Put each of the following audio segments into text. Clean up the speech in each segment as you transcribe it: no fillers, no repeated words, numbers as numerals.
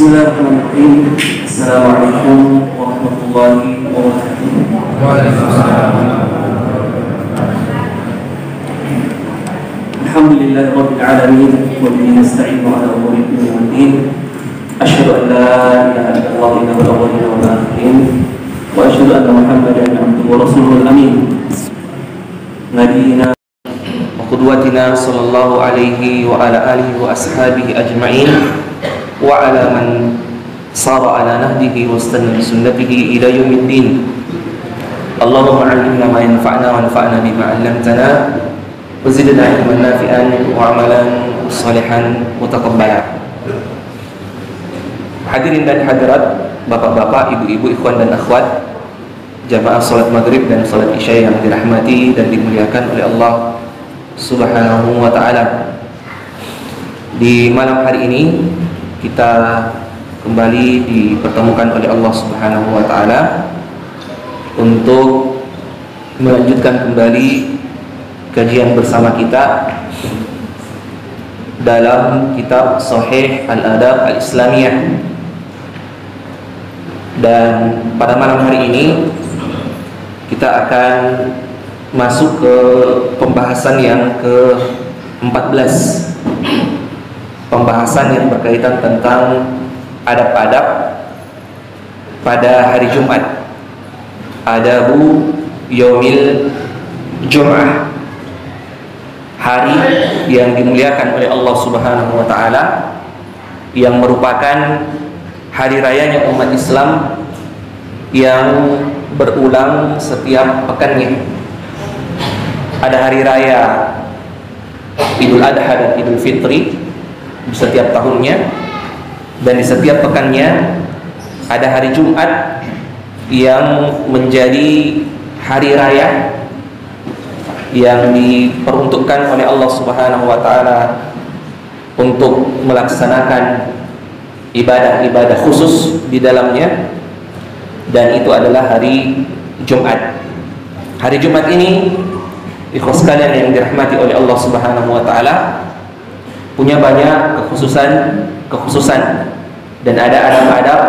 Bismillahirrahmanirrahim. Assalamualaikum warahmatullahi wabarakatuh. Waalaikumsalam. Alhamdulillahi rabbil alamin wa bihi nasta'inu ala umuri dunya wad din. Asyhadu an la ilaha illallah ilahul awwalin wal akhirin wa asyhadu anna Muhammadan abduhu wa rasuluhul amin. Nabiyina wa qudwatina sallallahu alaihi wa ala alihi wa ashabihi ajma'in wa ala man sara ala nahdihi wa istanna bi sunnatihi ila yaumiddin. Allahumma 'allimna ma yanfa'una wa anfa'na bima 'allamtana wa zidna 'ilman nafi'an wa 'amalan shalihan mutaqabbala. Hadirin dan hadirat, bapak-bapak, ibu-ibu, ikhwan dan akhwat, jamaah salat maghrib dan salat isya yang dirahmati dan dimuliakan oleh Allah Subhanahu wa ta'ala. Di malam hari ini kita kembali dipertemukan oleh Allah Subhanahu wa ta'ala untuk melanjutkan kembali kajian bersama kita dalam kitab Sahih Al-Adab Al-Islamiyah. Dan pada malam hari ini kita akan masuk ke pembahasan yang ke-14, pembahasan yang berkaitan tentang adab-adab pada hari Jumat, adabu yaumil Jum'ah, hari yang dimuliakan oleh Allah Subhanahu wa ta'ala, yang merupakan hari rayanya umat Islam yang berulang setiap pekannya. Ada hari raya Idul Adha dan Idul Fitri di setiap tahunnya, dan di setiap pekannya ada hari Jumat yang menjadi hari raya yang diperuntukkan oleh Allah Subhanahu wa ta'ala untuk melaksanakan ibadah-ibadah khusus di dalamnya, dan itu adalah hari Jumat. Hari Jumat ini, ikhwas sekalian yang dirahmati oleh Allah Subhanahu wa ta'ala, punya banyak kekhususan dan ada adab-adab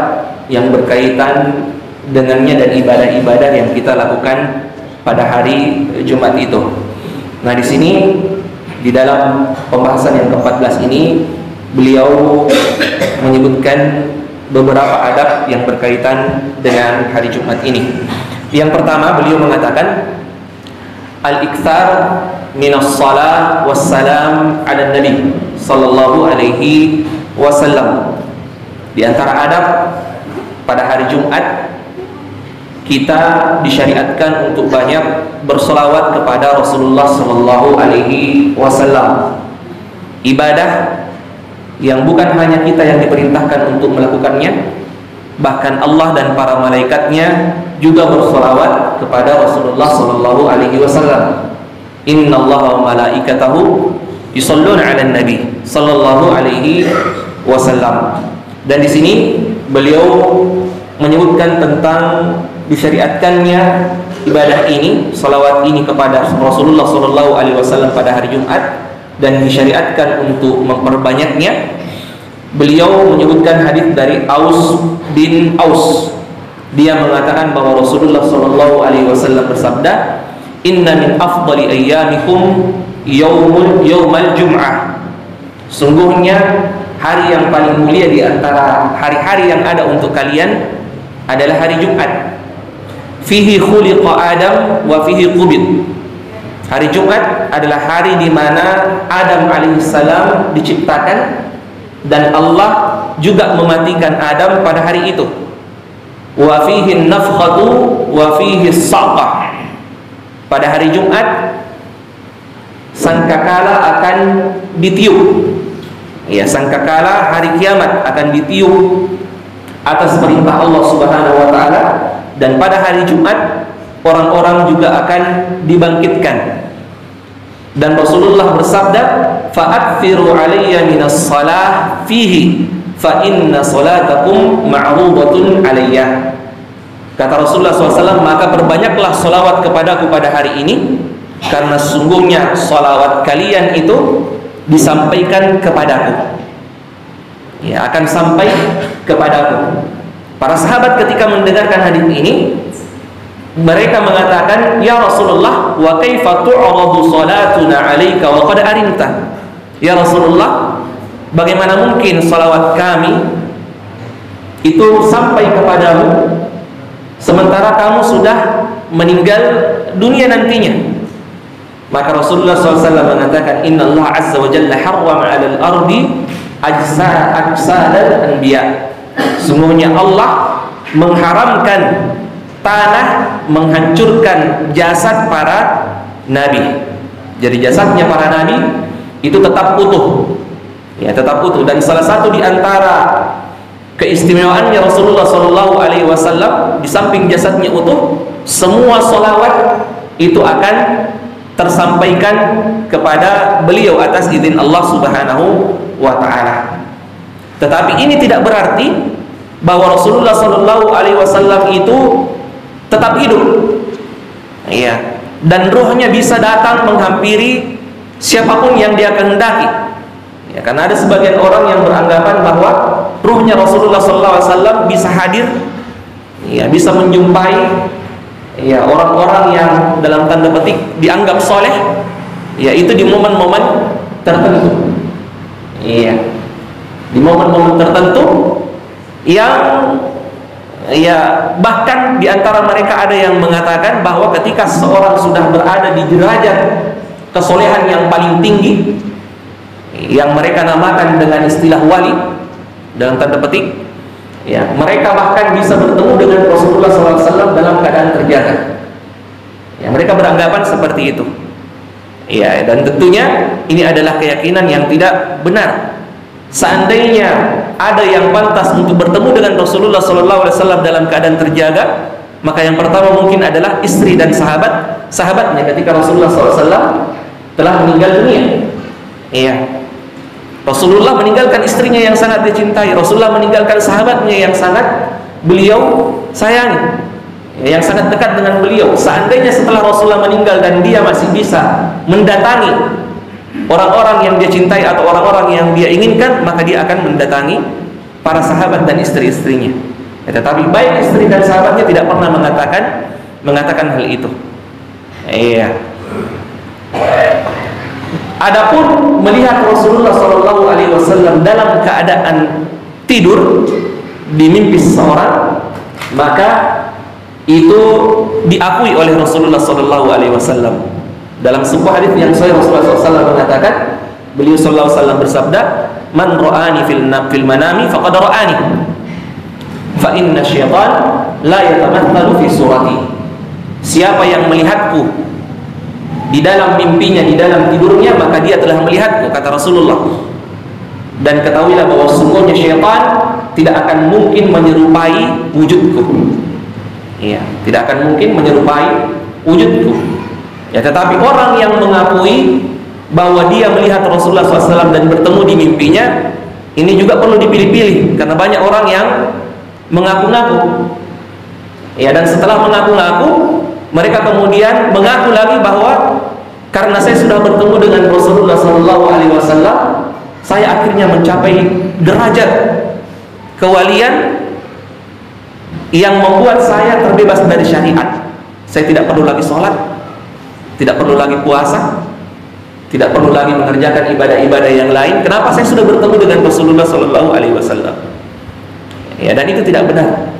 yang berkaitan dengannya dan ibadah-ibadah yang kita lakukan pada hari Jumat itu. Nah, di sini di dalam pembahasan yang ke-14 ini beliau menyebutkan beberapa adab yang berkaitan dengan hari Jumat ini. Yang pertama, beliau mengatakan al-iktsar minas shalah wassalam ala nabi sallallahu alaihi wasallam. Di antara adab pada hari Jumat, kita disyariatkan untuk banyak bersolawat kepada Rasulullah sallallahu alaihi wasallam. Ibadah yang bukan hanya kita yang diperintahkan untuk melakukannya, bahkan Allah dan para malaikatnya juga bersolawat kepada Rasulullah sallallahu alaihi wasallam. Innallaha wa malaikatahu yusholluna 'alan nabi sallallahu alaihi wasallam. Dan di sini beliau menyebutkan tentang disyariatkannya ibadah ini, salawat ini kepada Rasulullah sallallahu alaihi wasallam pada hari Jumat, dan disyariatkan untuk memperbanyaknya. Beliau menyebutkan hadis dari Aus bin Aus. Dia mengatakan bahwa Rasulullah sallallahu alaihi wasallam bersabda, "Inna min afdali ayyamikum yaumal jum'ah." Sungguhnya hari yang paling mulia di antara hari-hari yang ada untuk kalian adalah hari Jumat. Fihi khuliqa Adam wa fihi qubid. Hari Jumat adalah hari di mana Adam alaihissalam diciptakan, dan Allah juga mematikan Adam pada hari itu. Wa fihi nafkhatu wa fihi saqah. Pada hari Jumat sangkakala akan ditiup. Ya, sangkakala hari kiamat akan ditiup atas perintah Allah Subhanahu wa ta'ala, dan pada hari Jumat orang-orang juga akan dibangkitkan. Dan Rasulullah bersabda, "Fa'akthiru 'alayya minas shalah fihi fa inna salatakum ma'rudatun 'alayya." Kata Rasulullah SAW, maka perbanyaklah salawat kepadaku pada hari ini, karena sungguhnya salawat kalian itu disampaikan kepadaku. ya akan sampai kepadaku. Para sahabat ketika mendengarkan hadis ini, mereka mengatakan, ya Rasulullah, wa kaifa tu'radu salatuna 'alaika wa qad arinta. Ya Rasulullah, bagaimana mungkin salawat kami itu sampai kepadamu sementara kamu sudah meninggal dunia nantinya? Maka Rasulullah SAW mengatakan, Inna Allah Azza wa Jalla harwama 'alal ardi ajsadal anbiya. Sungguhnya Allah mengharamkan tanah menghancurkan jasad para nabi. Jadi jasadnya para nabi itu tetap utuh, ya tetap utuh. Dan salah satu di antara keistimewaannya Rasulullah SAW, di samping jasadnya utuh, semua sholawat itu akan tersampaikan kepada beliau atas izin Allah Subhanahu wa Ta'ala. Tetapi ini tidak berarti bahwa Rasulullah SAW itu tetap hidup, ya, dan ruhnya bisa datang menghampiri siapapun yang dia kehendaki, ya, karena ada sebagian orang yang beranggapan bahwa ruhnya Rasulullah SAW bisa hadir, ya, bisa menjumpai, ya, orang-orang yang dalam tanda petik dianggap soleh, ya, itu di momen-momen tertentu, iya, di momen-momen tertentu yang, ya, bahkan di antara mereka ada yang mengatakan bahwa ketika seorang sudah berada di derajat kesolehan yang paling tinggi, yang mereka namakan dengan istilah wali dalam tanda petik, ya, mereka bahkan bisa bertemu dengan Rasulullah SAW dalam keadaan terjaga. Ya, mereka beranggapan seperti itu. Ya, dan tentunya ini adalah keyakinan yang tidak benar. Seandainya ada yang pantas untuk bertemu dengan Rasulullah SAW dalam keadaan terjaga, maka yang pertama mungkin adalah istri dan sahabatnya ketika Rasulullah SAW telah meninggal dunia. Iya, Rasulullah meninggalkan istrinya yang sangat dicintai, Rasulullah meninggalkan sahabatnya yang sangat beliau sayangi, yang sangat dekat dengan beliau. Seandainya setelah Rasulullah meninggal dan dia masih bisa mendatangi orang-orang yang dia cintai atau orang-orang yang dia inginkan, maka dia akan mendatangi para sahabat dan istri-istrinya. Ya, tetapi baik istri dan sahabatnya tidak pernah mengatakan hal itu. Iya. Adapun melihat Rasulullah SAW dalam keadaan tidur di mimpi seseorang, maka itu diakui oleh Rasulullah SAW. Dalam sebuah hadis yang sahih Rasulullah SAW mengatakan, beliau SAW bersabda, "Man ra'ani fil manami faqad ra'ani, fa inna syaitan la yatamathalu fi surati." Siapa yang melihatku di dalam mimpinya, di dalam tidurnya, maka dia telah melihatku, kata Rasulullah. Dan ketahuilah bahwa sesungguhnya syaitan tidak akan mungkin menyerupai wujudku. Iya, tidak akan mungkin menyerupai wujudku. Ya, tetapi orang yang mengakui bahwa dia melihat Rasulullah SAW dan bertemu di mimpinya, ini juga perlu dipilih-pilih, karena banyak orang yang mengaku-ngaku. Ya, dan setelah mengaku-ngaku, mereka kemudian mengaku lagi bahwa karena saya sudah bertemu dengan Rasulullah SAW, saya akhirnya mencapai derajat kewalian yang membuat saya terbebas dari syariat. Saya tidak perlu lagi sholat, tidak perlu lagi puasa, tidak perlu lagi mengerjakan ibadah-ibadah yang lain. Kenapa? Saya sudah bertemu dengan Rasulullah SAW. Ya, dan itu tidak benar.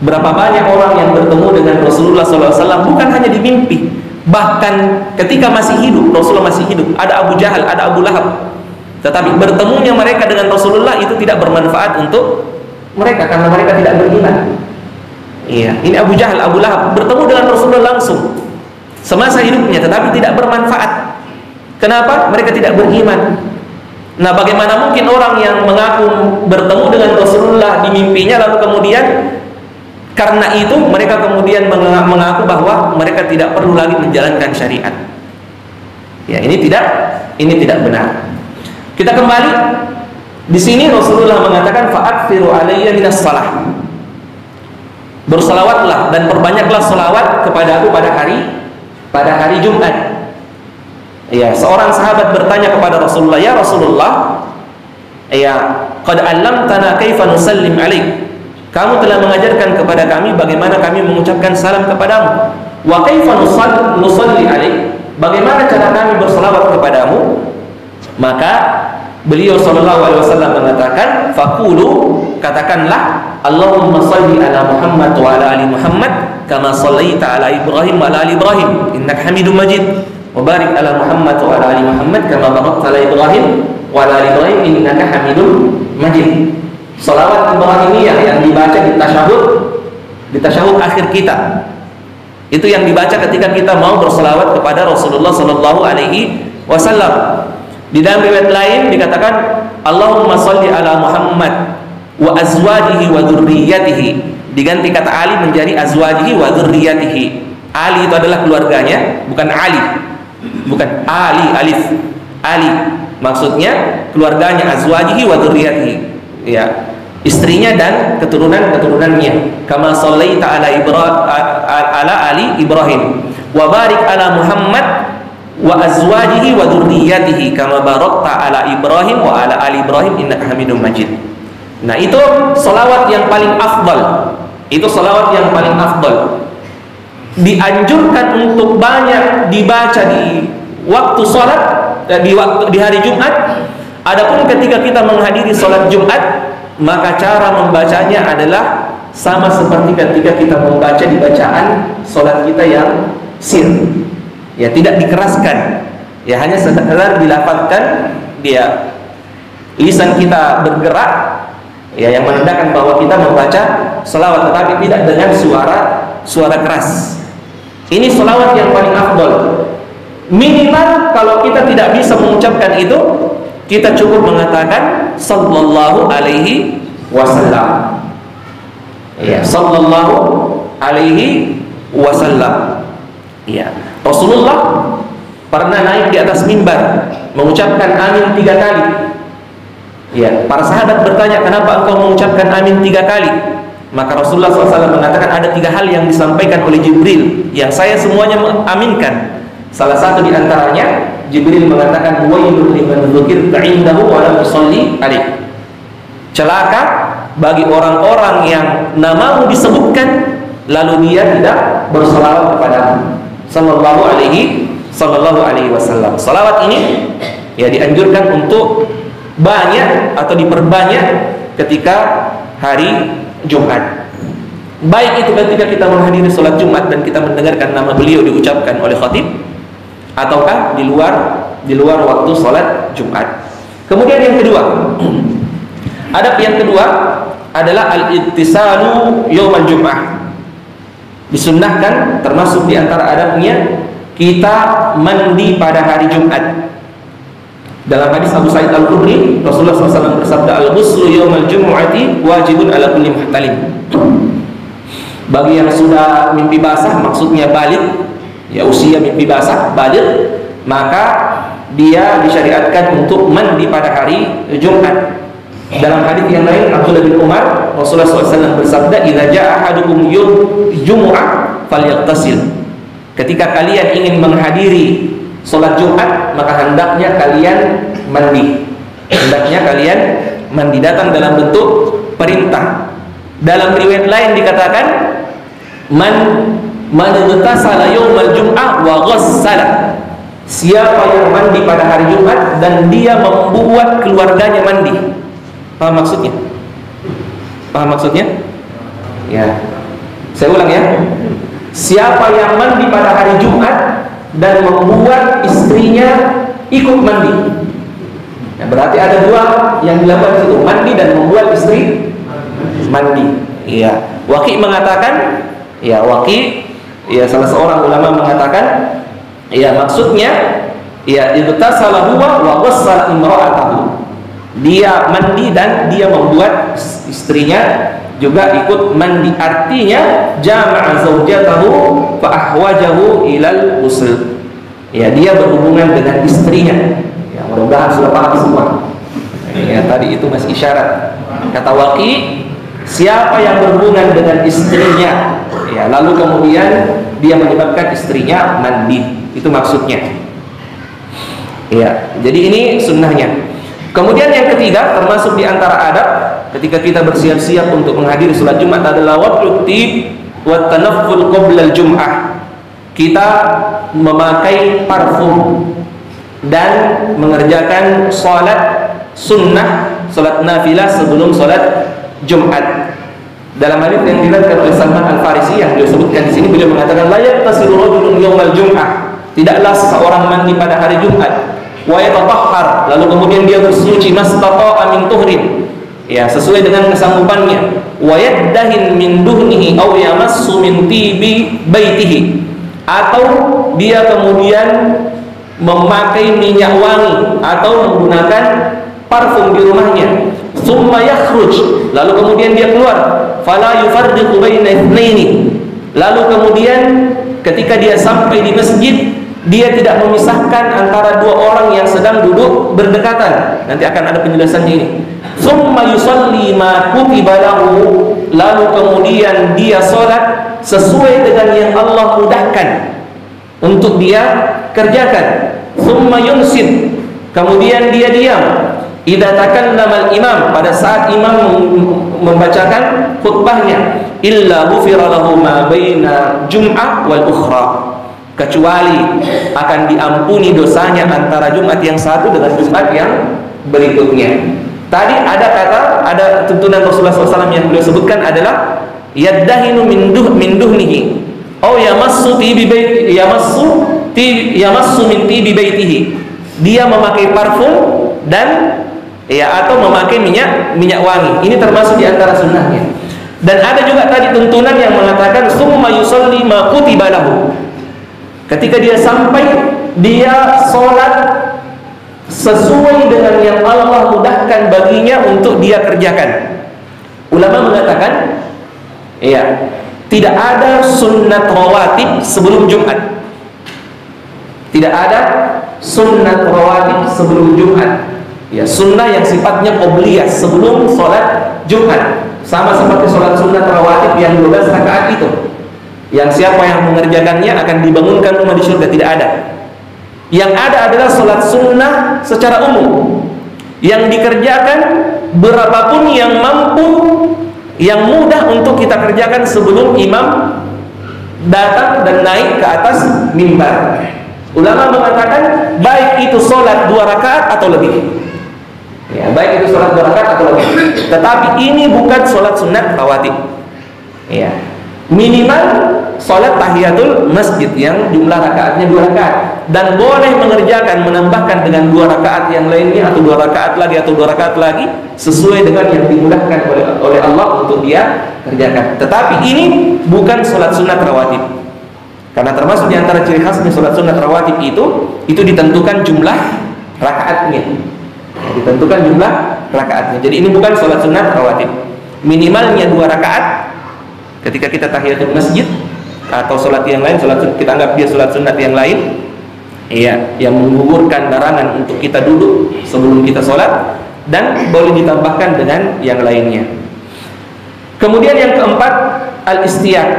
Berapa banyak orang yang bertemu dengan Rasulullah SAW bukan hanya di mimpi, bahkan ketika masih hidup, Rasulullah masih hidup. Ada Abu Jahal, ada Abu Lahab. Tetapi bertemunya mereka dengan Rasulullah itu tidak bermanfaat untuk mereka karena mereka tidak beriman. Iya, ini Abu Jahal, Abu Lahab bertemu dengan Rasulullah langsung semasa hidupnya, tetapi tidak bermanfaat. Kenapa? Mereka tidak beriman. Nah, bagaimana mungkin orang yang mengaku bertemu dengan Rasulullah di mimpinya, lalu kemudian karena itu mereka kemudian mengaku bahwa mereka tidak perlu lagi menjalankan syariat. Ya, ini tidak benar. Kita kembali di sini Rasulullah mengatakan fa'akthiru alayya minas salah. Bersalawatlah dan perbanyaklah salawat kepadaku pada hari Jumat. Ya, seorang sahabat bertanya kepada Rasulullah, "Ya Rasulullah, ya, qad 'allamtana kaifa nusallim 'alaik. Kamu telah mengajarkan kepada kami bagaimana kami mengucapkan salam kepadamu. Wa kaifa nusalli 'alaik. Bagaimana cara kami berselawat kepadamu? Maka beliau sallallahu alaihi wasallam mengatakan, faqulu, katakanlah, Allahumma shalli ala Muhammad wa ala ali Muhammad kama shallaita ala Ibrahim wa ala ali Ibrahim innaka Hamidum Majid, wa barik ala Muhammad wa ala ali Muhammad kama barakta ala Ibrahim wa ala ali Ibrahim innaka Hamidum Majid. Salawat Ibrahimiyah yang dibaca di tasyahud akhir kita. Itu yang dibaca ketika kita mau berselawat kepada Rasulullah sallallahu alaihi wasallam. Di dalam riwayat lain dikatakan Allahumma shalli ala Muhammad wa azwajihi wa dzurriyyatihi. Diganti kata Ali menjadi azwajihi wa dzurriyyatihi. Ali itu adalah keluarganya, bukan Ali. Bukan Ali alif. Ali maksudnya keluarganya, azwajihi wa dzurriyyatihi. Ya, istrinya dan keturunan-keturunannya. Kama shallaita ala ali Ibrahim wa barik ala Muhammad wa azwajihi wa dzurriyyatihi kama barakta ala Ibrahim wa ala ali Ibrahim innaka Hamidum Majid. Nah, itu selawat yang paling afdal. Itu selawat yang paling afdal. Dianjurkan untuk banyak dibaca di waktu salat, di hari Jumat. Adapun ketika kita menghadiri salat Jumat, maka cara membacanya adalah sama seperti ketika kita membaca di bacaan salat kita yang sir. Ya, tidak dikeraskan. Ya, hanya sekedar dilafazkan, dia lisan kita bergerak, ya, yang menandakan bahwa kita membaca selawat, tetapi tidak dengan suara keras. Ini selawat yang paling afdal. Minimal kalau kita tidak bisa mengucapkan itu, kita cukup mengatakan sallallahu alaihi wasallam. Ya, sallallahu alaihi wasallam. Ya, Rasulullah pernah naik di atas mimbar mengucapkan amin 3 kali. Ya, para sahabat bertanya, kenapa engkau mengucapkan amin 3 kali? Maka Rasulullah SAW mengatakan ada 3 hal yang disampaikan oleh Jibril yang saya semuanya mengaminkan. Salah satu di antaranya Jibril mengatakan wailul liman dzukirta indahu wa lam yusalli alaih. Celaka bagi orang-orang yang namamu disebutkan lalu dia tidak berselawat kepadamu sallallahu alaihi wasallam. Salawat ini ya dianjurkan untuk banyak atau diperbanyak ketika hari Jumat. Baik itu ketika kita menghadiri salat Jumat dan kita mendengarkan nama beliau diucapkan oleh khatib, ataukah di luar waktu salat Jumat. Kemudian yang kedua, adab yang kedua adalah al-ittisalu yaumal Jum'ah. Disunnahkan, termasuk di antara adabnya, kita mandi pada hari Jumat. Dalam hadis Abu Sa'id Al-Khudri, Rasulullah SAW bersabda, al-ghuslu yaumal jum'ati wajibun ala kulli muhtalim. Bagi yang sudah mimpi basah, maksudnya balik, ya usia mimpi basah, balik, maka dia disyariatkan untuk mandi pada hari Jumat. Dalam hadis yang lain Abdullah bin Umar, Rasulullah SAW bersabda, "Idza jaa ahadukum yawm jumu'ah falyaghtasil." Ketika kalian ingin menghadiri salat Jumat, maka hendaknya kalian mandi. Hendaknya kalian mandi, datang dalam bentuk perintah. Dalam riwayat lain dikatakan, man igtasala yaumal jum'ah wa ghassala. Siapa yang mandi pada hari Jumat dan dia membuat keluarganya mandi. Paham maksudnya? Paham maksudnya? Ya. Saya ulang ya. Siapa yang mandi pada hari Jumat dan membuat istrinya ikut mandi. Nah, berarti ada 2 yang dilakukan di situ, mandi dan membuat istri mandi. Iya. Waqi mengatakan, ya Waqi, ya salah seorang ulama mengatakan, ya maksudnya, ya igtasala huwa wa ghassala imra'atahu. Dia mandi dan dia membuat istrinya juga ikut mandi. Artinya jama'a zaujatahu fa ahwajahu ilal ghusl. Ya, dia berhubungan dengan istrinya. Ya, mudah-mudahan sudah paham semua. Ya, tadi itu masih isyarat. Kata Waqi, siapa yang berhubungan dengan istrinya, ya, lalu kemudian dia menyebabkan istrinya mandi. Itu maksudnya. Ya, jadi ini sunnahnya. Kemudian yang ketiga, termasuk di antara adab ketika kita bersiap-siap untuk menghadiri sholat Jumat adalah wad'ut tib wa tanafful qabla al-jum'ah. Kita memakai parfum dan mengerjakan sholat sunnah, sholat nafilah sebelum sholat Jumat. Dalam hadits yang diriwayatkan oleh Salman Al-Farisi yang beliau sebutkan di sini, beliau mengatakan la yattasilu rajulun yaumal jum'ah, tidaklah seseorang mandi pada hari Jumat, wa yatatahhar, lalu kemudian dia bersuci mastata'a min tuhrin, ya sesuai dengan kesanggupannya, wa yaddahin min duhnihi aw yamassu min tibi baitihi, atau dia kemudian memakai minyak wangi atau menggunakan parfum di rumahnya, summa yakhruj, lalu kemudian dia keluar, fala yufarriqu baina itsnaini, lalu kemudian ketika dia sampai di masjid dia tidak memisahkan antara dua orang yang sedang duduk berdekatan. Nanti akan ada penjelasannya ini. Summa yusalli ma kutiba lahu, lalu kemudian dia sholat sesuai dengan yang Allah mudahkan untuk dia kerjakan. Summa yunsid, kemudian dia diam. Idza takallama al-imam, pada saat imam membacakan khutbahnya, illa ghufira lahu ma baina jum'ah wal ukhra, kecuali akan diampuni dosanya antara Jumat yang satu dengan Jumat yang berikutnya. Tadi ada tuntunan Rasulullah SAW yang beliau sebutkan adalah yaddahinu min duhnihi aw yamassu min tibi baitihi, dia memakai parfum dan atau memakai minyak wangi. Ini termasuk di antara sunnahnya. Dan ada juga tadi tuntunan yang mengatakan summa yusalli ma kutiba lahu, ketika dia sampai dia sholat sesuai dengan yang Allah mudahkan baginya untuk dia kerjakan. Ulama mengatakan tidak ada sunnat rawatib sebelum Jumat. Tidak ada sunnat rawatib sebelum Jumat. Sunnah yang sifatnya qobliyah sebelum sholat Jumat, sama seperti sholat sunnat rawatib yang 12 rakaat itu, yang siapa yang mengerjakannya akan dibangunkan rumah di surga. Tidak ada. Yang ada adalah sholat sunnah secara umum yang dikerjakan berapapun yang mampu, yang mudah untuk kita kerjakan sebelum imam datang dan naik ke atas mimbar. Ulama mengatakan baik itu sholat 2 rakaat atau lebih, baik itu sholat 2 rakaat atau lebih. Tetapi ini bukan sholat sunnat rawatib. Minimal sholat tahiyatul masjid yang jumlah rakaatnya 2 rakaat, dan boleh menambahkan dengan 2 rakaat yang lainnya, atau 2 rakaat lagi, atau 2 rakaat lagi, sesuai dengan yang dimudahkan oleh Allah untuk dia kerjakan. Tetapi ini bukan sholat sunat rawatib, karena termasuk di antara ciri khasnya sholat sunat rawatib itu ditentukan jumlah rakaatnya, Jadi ini bukan sholat sunat rawatib. Minimalnya 2 rakaat ketika kita tahiyatul masjid, atau sholat yang lain, kita anggap dia sholat sunat yang lain, yang menggugurkan larangan untuk kita duduk sebelum kita sholat, dan boleh ditambahkan dengan yang lainnya. Kemudian yang keempat, al-istiyaq.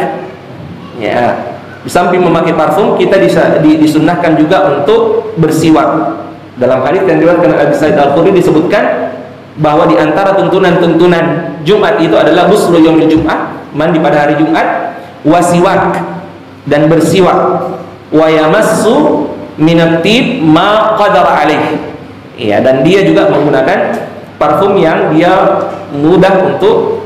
Di samping memakai parfum, kita disunnahkan juga untuk bersiwak. Dalam hadits yang diriwayatkan oleh Abi Sa'id Al-Khudri disebutkan bahwa di antara tuntunan Jumat itu adalah ghuslu yaumil Jum'ah, mandi pada hari Jumat, wasiwak, dan bersiwak, wa yamassu minat tib ma qadara alaih. Dan dia juga menggunakan parfum yang dia mudah untuk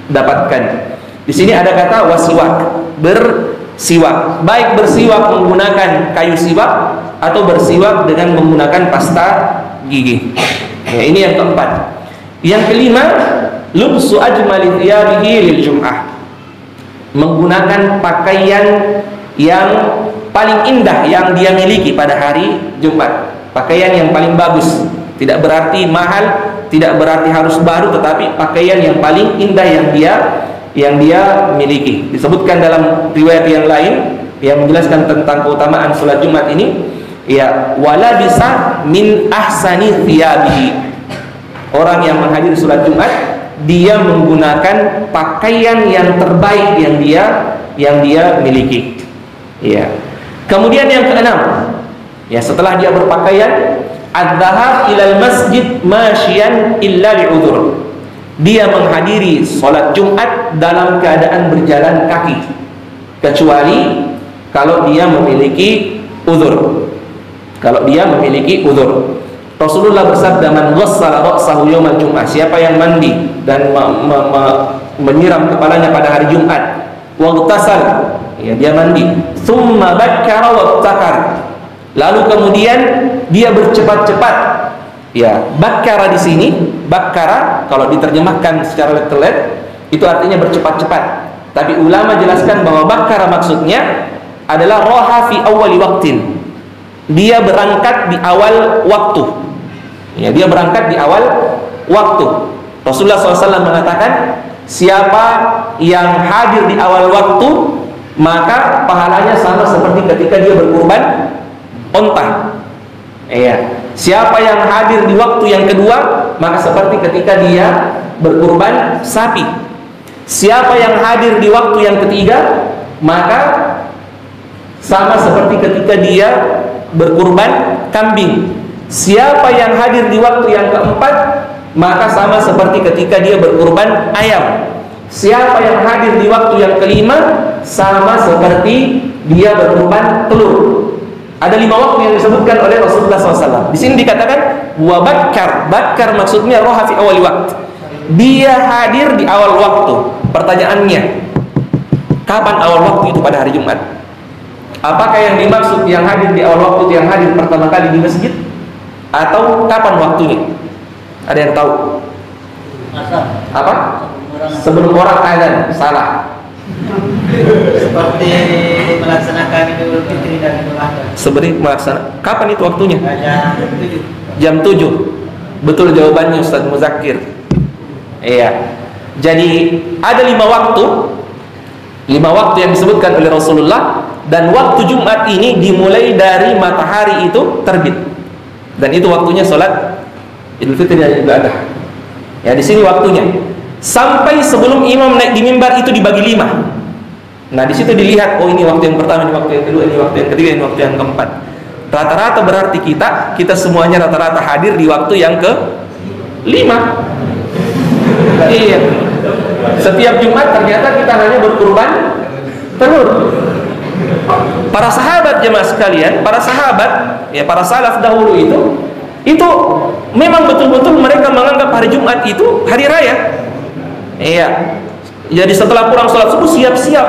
dapatkan. Di sini ada kata wasiwak, bersiwak, baik bersiwak menggunakan kayu siwak atau bersiwak dengan menggunakan pasta gigi. Ini yang keempat. Yang kelima, lubsu ajmali thiyabihi lil jum'ah, menggunakan pakaian yang paling indah yang dia miliki pada hari Jumat, pakaian yang paling bagus. Tidak berarti mahal, tidak berarti harus baru, tetapi pakaian yang paling indah yang dia miliki. Disebutkan dalam riwayat yang lain yang menjelaskan tentang keutamaan sholat Jumat ini, wala bisa min ahsani thiyabihi, orang yang menghadiri sholat Jumat dia menggunakan pakaian yang terbaik yang dia miliki. Kemudian yang keenam, setelah dia berpakaian, Adzahab ilal masjid masyian illa li'udhur. Dia menghadiri sholat Jumat dalam keadaan berjalan kaki, kecuali kalau dia memiliki uzur. Kalau dia memiliki uzur. Rasulullah bersabda, man ghassala ra'sahu yaumal jum'ah, siapa yang mandi dan menyiram kepalanya pada hari Jumat, waghtasal, ya dia mandi, thumma bakkara wabtakar, lalu kemudian dia bercepat-cepat. Ya, bakkara di sini, bakkara kalau diterjemahkan secara letterlet itu artinya bercepat-cepat. Tapi ulama jelaskan bahwa bakkara maksudnya adalah roha fi awwali waqtin. Dia berangkat di awal waktu. Ya, dia berangkat di awal waktu. Rasulullah SAW mengatakan, siapa yang hadir di awal waktu, maka pahalanya sama seperti ketika dia berkurban onta. Ya. Siapa yang hadir di waktu yang kedua, maka seperti ketika dia berkurban sapi. Siapa yang hadir di waktu yang ketiga, maka sama seperti ketika dia berkurban kambing. Siapa yang hadir di waktu yang keempat, maka sama seperti ketika dia berkurban ayam. Siapa yang hadir di waktu yang kelima, sama seperti dia berkurban telur. Ada 5 waktu yang disebutkan oleh Rasulullah SAW. Di sini dikatakan wa bakkar. Bakkar maksudnya roha fi awal waktu. Dia hadir di awal waktu. Pertanyaannya, kapan awal waktu itu pada hari Jumat? Apakah yang dimaksud yang hadir di awal waktu itu yang hadir pertama kali di masjid? Atau kapan waktunya? Ada yang tahu? Apa? Sebelum orang azan. Salah. Seperti melaksanakan Idul Fitri dan Idul Adha. Seperti melaksanakan. Kapan itu waktunya? Jam 7. Jam 7. Betul jawabannya Ustaz Muzakir. Iya. Jadi ada 5 waktu. 5 waktu yang disebutkan oleh Rasulullah. Dan waktu Jumat ini dimulai dari matahari itu terbit. Dan itu waktunya sholat Idul Fitri dan Idul Adha. Ya, di sini waktunya sampai sebelum imam naik di mimbar itu dibagi 5. Nah, di situ dilihat, oh ini waktu yang pertama, ini waktu yang kedua, ini waktu yang ketiga, ini waktu yang keempat. Rata-rata berarti kita semuanya rata-rata hadir di waktu yang ke-5. Iya. Setiap Jumat ternyata kita hanya berkurban telur. Para sahabat jemaah sekalian, para sahabat, ya para salaf dahulu itu memang betul-betul mereka menganggap hari Jumat itu hari raya. Iya. Jadi setelah pulang sholat subuh siap-siap,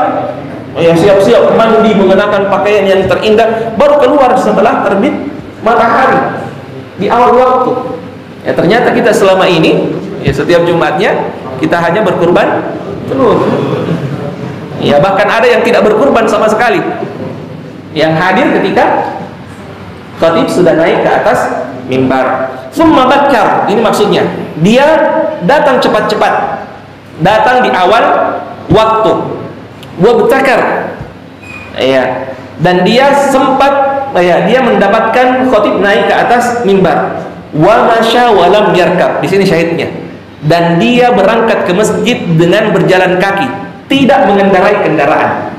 ya siap-siap mandi mengenakan pakaian yang terindah, baru keluar setelah terbit matahari di awal waktu. Ya ternyata kita selama ini, ya setiap Jumatnya kita hanya berkurban telur. Ya bahkan ada yang tidak berkurban sama sekali, yang hadir ketika khatib sudah naik ke atas mimbar. Summa bakkar, ini maksudnya dia datang cepat-cepat, datang di awal waktu. Wabtakar, ya, dan dia sempat, ya, dia mendapatkan khatib naik ke atas mimbar. Wa masya wa lam yarkab, di sini syahidnya. Dan dia berangkat ke masjid dengan berjalan kaki, tidak mengendarai kendaraan.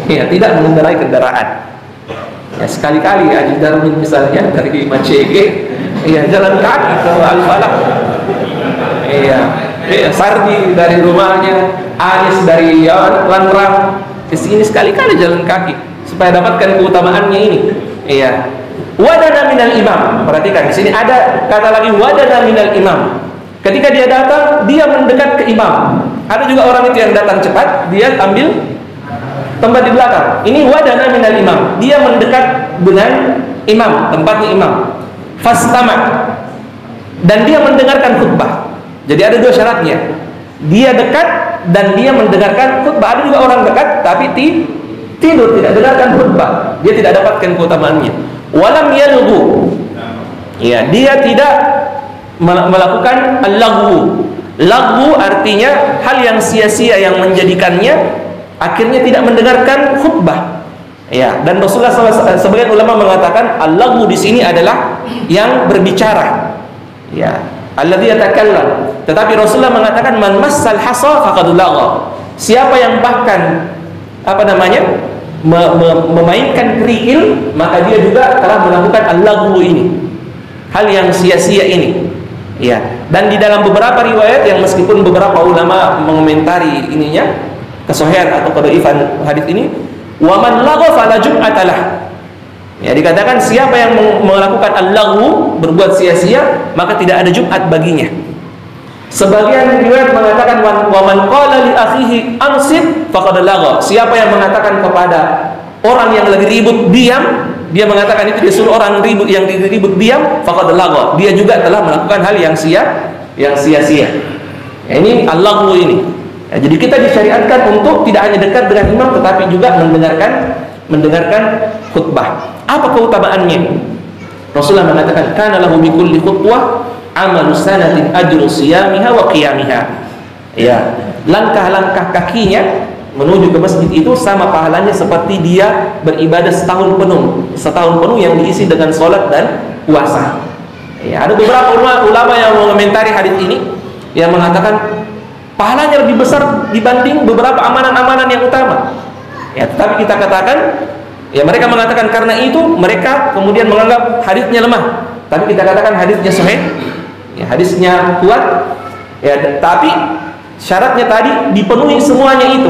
Ya, tidak mengendarai kendaraan. Ya, sekali-kali Haji Darmin misalnya dari Macege, ya jalan kaki ke Al-Falah. Iya. Sardi dari rumahnya, Anis dari Lanrang ke sini sekali-kali jalan kaki supaya dapatkan keutamaannya ini. Iya. Wadana minal imam. Perhatikan di sini ada kata lagi wadana minal imam. Ketika dia datang, dia mendekat ke imam. Ada juga orang itu yang datang cepat, dia ambil tempat di belakang. Ini wadana minal imam. Dia mendekat dengan imam, tempatnya imam. Fastama. Dan dia mendengarkan khutbah. Jadi ada 2 syaratnya. Dia dekat dan dia mendengarkan khutbah. Ada juga orang dekat tapi tidur, tidak dengarkan khutbah. Dia tidak dapatkan keutamaannya. Walam yalghu. Ya, dia tidak melakukan al-laghu. Laghu artinya hal yang sia-sia yang menjadikannya akhirnya tidak mendengarkan khutbah. Ya, dan Rasulullah SAW, sebagian ulama mengatakan al-laghu di sini adalah yang berbicara. Ya, alladzi yatakallam. Tetapi Rasulullah mengatakan man massal hasa faqad lagha. Siapa yang bahkan memainkan kerikil, maka dia juga telah melakukan al-laghu ini. hal yang sia-sia ini. Ya, dan di dalam beberapa riwayat yang meskipun beberapa ulama mengomentari ininya kesohihan atau kedhaifan hadis ini, wa man lagha fala jum'atalah. Ya, dikatakan siapa yang melakukan al-laghu, berbuat sia-sia, maka tidak ada Jumat baginya. Sebagian riwayat mengatakan wa man qala li akhihi ansit faqad lagha. Siapa yang mengatakan kepada orang yang lagi ribut diam, dia mengatakan itu disuruh orang ribut yang ribut diam, faqad lagha. Dia juga telah melakukan hal yang sia-sia. Ya, ini al-laghu ini. Ya, jadi kita disyariatkan untuk tidak hanya dekat dengan imam tetapi juga mendengarkan khutbah. Apa keutamaannya? Rasulullah mengatakan kana lahu bi kulli khutwah amalu sanatin ajru siyamiha wa qiyamiha. Ya, langkah-langkah kakinya menuju ke masjid itu sama pahalanya seperti dia beribadah setahun penuh yang diisi dengan sholat dan puasa. Ya, ada beberapa ulama yang mengomentari hadis ini yang mengatakan pahalanya lebih besar dibanding beberapa amalan-amalan yang utama. Ya, tetapi kita katakan, ya mereka mengatakan karena itu mereka kemudian menganggap hadisnya lemah. Tapi kita katakan hadisnya sahih, ya hadisnya kuat. Ya, tapi syaratnya tadi dipenuhi semuanya itu.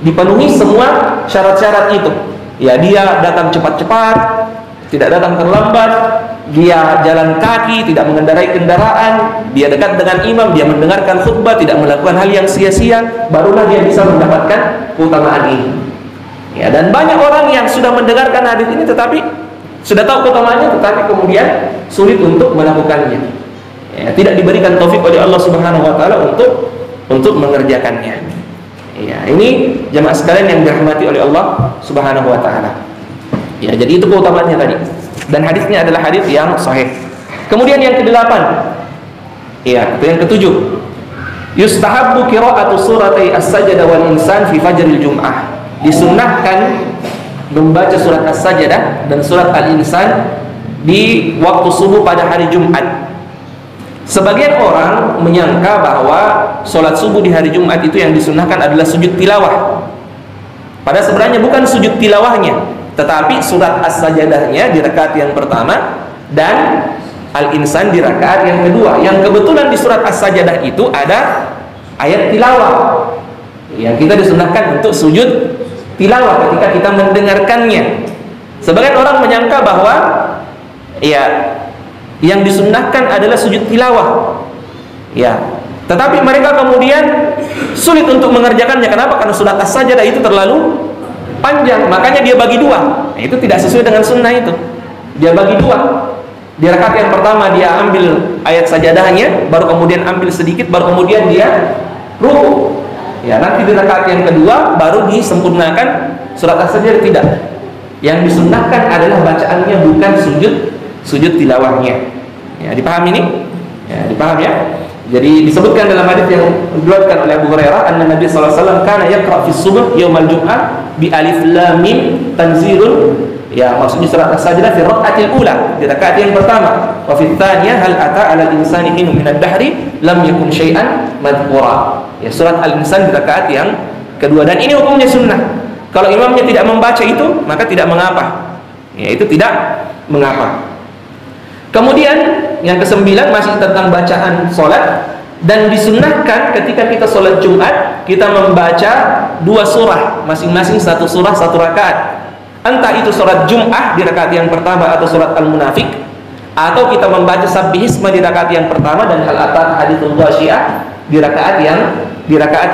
Dipenuhi semua syarat-syarat itu. Ya, dia datang cepat-cepat, tidak datang terlambat, dia jalan kaki, tidak mengendarai kendaraan, dia dekat dengan imam, dia mendengarkan khutbah, tidak melakukan hal yang sia-sia, barulah dia bisa mendapatkan keutamaan ini. Ya, dan banyak orang yang sudah mendengarkan hadis ini tetapi sudah tahu keutamaannya tetapi kemudian sulit untuk melakukannya. Ya, tidak diberikan taufik oleh Allah Subhanahu wa taala untuk mengerjakannya. Ya, ini jamaah sekalian yang dirahmati oleh Allah Subhanahu wa taala. Ya, jadi itu keutamaannya tadi. Dan hadisnya adalah hadis yang sahih. Kemudian yang ke-8. Ya, yang ke-7. Yustahabbu qira'atu suratay as-sajdah wal insan fi fajril jum'ah. Disunnahkan membaca surat as-sajdah dan surat al-insan di waktu subuh pada hari Jumat. Sebagian orang menyangka bahwa sholat subuh di hari Jumat itu yang disunnahkan adalah sujud tilawah. Padahal sebenarnya bukan sujud tilawahnya, tetapi surat as-sajdahnya di rakaat yang pertama dan al-insan di rakaat yang kedua. Yang kebetulan di surat as-sajdah itu ada ayat tilawah yang kita disunnahkan untuk sujud tilawah ketika kita mendengarkannya. Sebagian orang menyangka bahwa ya yang disunnahkan adalah sujud tilawah. Ya, tetapi mereka kemudian sulit untuk mengerjakannya. Kenapa? Karena surat as-sajdah itu terlalu panjang, makanya dia bagi dua. Nah, itu tidak sesuai dengan sunnah itu. Dia bagi dua. Di rakaat yang pertama dia ambil ayat sajadahnya, baru kemudian ambil sedikit, baru kemudian dia ruku. Ya, nanti di rakaat yang kedua baru disempurnakan surat as-sajdah. Tidak. Yang disunnahkan adalah bacaannya, bukan sujud tilawahnya. Ya, dipahami ini? Ya, dipaham ya? Jadi disebutkan dalam hadis yang diriwayatkan oleh Abu Hurairah, anna Nabi sallallahu alaihi wasallam kana yaqra fi subuh yaumal jum'ah bi alif lam mim tanzilun. Ya, maksudnya surat as-sajdah fi rakaatil ula, di rakaat yang pertama. Wa fi tsaniyah hal ata 'alal insani hinun min ad-dahri lam yakun syai'an madhkura. Ya, surat al-insan di rakaat yang kedua, dan ini hukumnya sunnah. Kalau imamnya tidak membaca itu, maka tidak mengapa. Ya, itu tidak mengapa. Kemudian yang ke-9 masih tentang bacaan sholat, dan disunnahkan ketika kita sholat Jumat kita membaca 2 surah, masing-masing 1 surah 1 rakaat. Entah itu surat Jum'ah di rakaat yang pertama atau surat Al-Munafik, atau kita membaca Sabbihisma di rakaat yang pertama dan Hal Ataka Haditsul Ghasyiyah di rakaat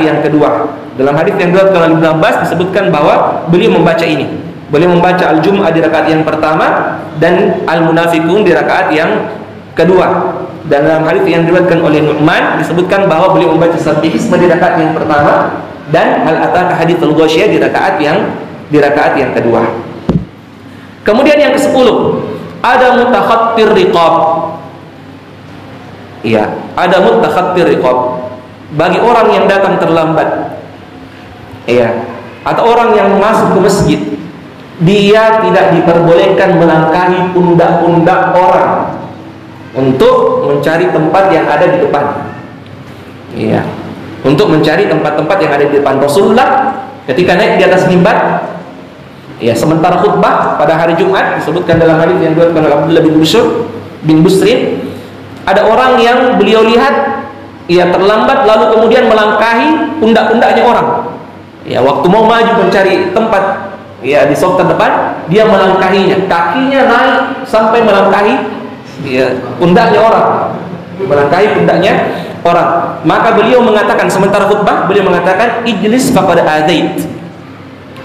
yang kedua. Dalam hadis yang diriwayatkan oleh Ibnu Abbas disebutkan bahwa beliau membaca ini. Beliau membaca Al-Jum'ah di rakaat yang pertama dan Al-Munafiqun di rakaat yang kedua. Dan dalam hadis yang diriwayatkan oleh Nu'man disebutkan bahwa beliau membaca Sabbihisma di rakaat yang pertama dan Hal Ataka Haditsul Ghasyiyah di rakaat yang kedua. Kemudian yang ke-10, ada mutakhattir riqab. Iya, ada mutakhattir riqab. Bagi orang yang datang terlambat, iya, atau orang yang masuk ke masjid, dia tidak diperbolehkan melangkahi pundak-pundak orang untuk mencari tempat yang ada di depan. Iya, untuk mencari tempat-tempat yang ada di depan. Rasulullah ketika naik di atas mimbar, ya, sementara khutbah pada hari Jumat, disebutkan dalam hadis yang diriwayatkan oleh Abdullah bin Bushr, bin Busrin, ada orang yang beliau lihat ia terlambat lalu kemudian melangkahi pundak-pundaknya orang. Ya, waktu mau maju mencari tempat ya di saf terdepan, dia melangkahinya, kakinya naik sampai melangkahi ya pundaknya orang, melangkahi pundaknya orang. Maka beliau mengatakan, sementara khutbah beliau mengatakan, ijlis faqad adait.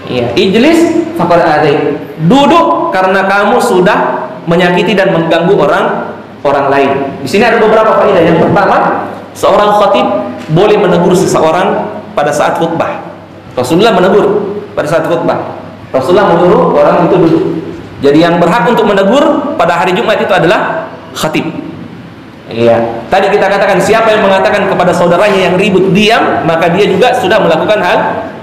Ya, ijlis faqad adait. Duduk karena kamu sudah menyakiti dan mengganggu orang lain. Di sini ada beberapa faedah. Yang pertama, seorang khatib boleh menegur seseorang pada saat khutbah. Rasulullah menegur pada saat khutbah. Rasulullah menyuruh orang itu duduk. Jadi yang berhak untuk menegur pada hari Jumat itu adalah khatib. Iya. Tadi kita katakan siapa yang mengatakan kepada saudaranya yang ribut diam, maka dia juga sudah melakukan hal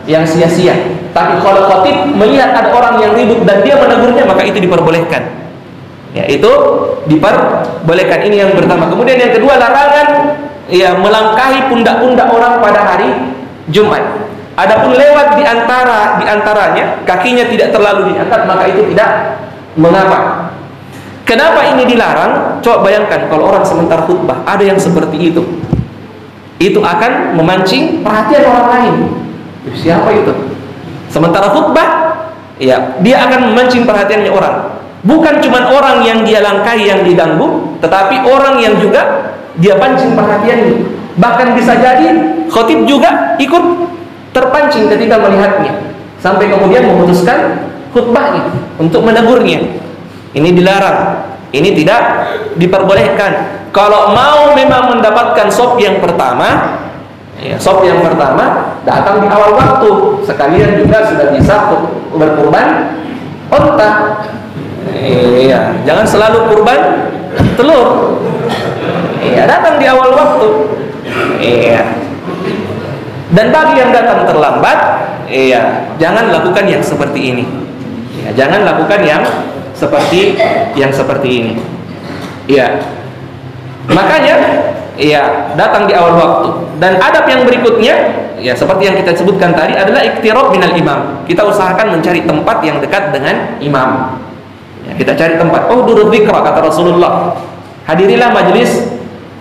yang sia-sia. Tapi kalau khatib melihat ada orang yang ribut dan dia menegurnya, maka itu diperbolehkan. Ya, itu diperbolehkan. Ini yang pertama. Kemudian yang kedua, larangan ya melangkahi pundak-pundak orang pada hari Jumat. Adapun lewat di antaranya kakinya tidak terlalu diangkat, maka itu tidak mengapa. Kenapa ini dilarang? Coba bayangkan kalau orang sementara khutbah ada yang seperti itu. Itu akan memancing perhatian orang lain. Siapa itu? Sementara khutbah, ya, dia akan memancing perhatiannya orang. Bukan cuma orang yang dia langkahi yang diganggu, tetapi orang yang juga dia pancing perhatiannya. Bahkan bisa jadi khatib juga ikut terpancing ketika melihatnya, sampai kemudian memutuskan khutbahnya untuk menegurnya. Ini dilarang, ini tidak diperbolehkan. Kalau mau memang mendapatkan sop yang pertama, ya, sop yang pertama datang di awal waktu, sekalian juga sudah bisa berkurban unta. Iya, jangan selalu kurban telur. Iya, datang di awal waktu. Iya. Dan bagi yang datang terlambat, iya, jangan lakukan yang seperti ini. Ya, jangan lakukan yang seperti ini. Iya. Makanya, iya, datang di awal waktu. Dan adab yang berikutnya, ya, seperti yang kita sebutkan tadi adalah iktirab minal imam. Kita usahakan mencari tempat yang dekat dengan imam. Ya, kita cari tempat. Oh, durud dzikra kata Rasulullah. Hadirilah majelis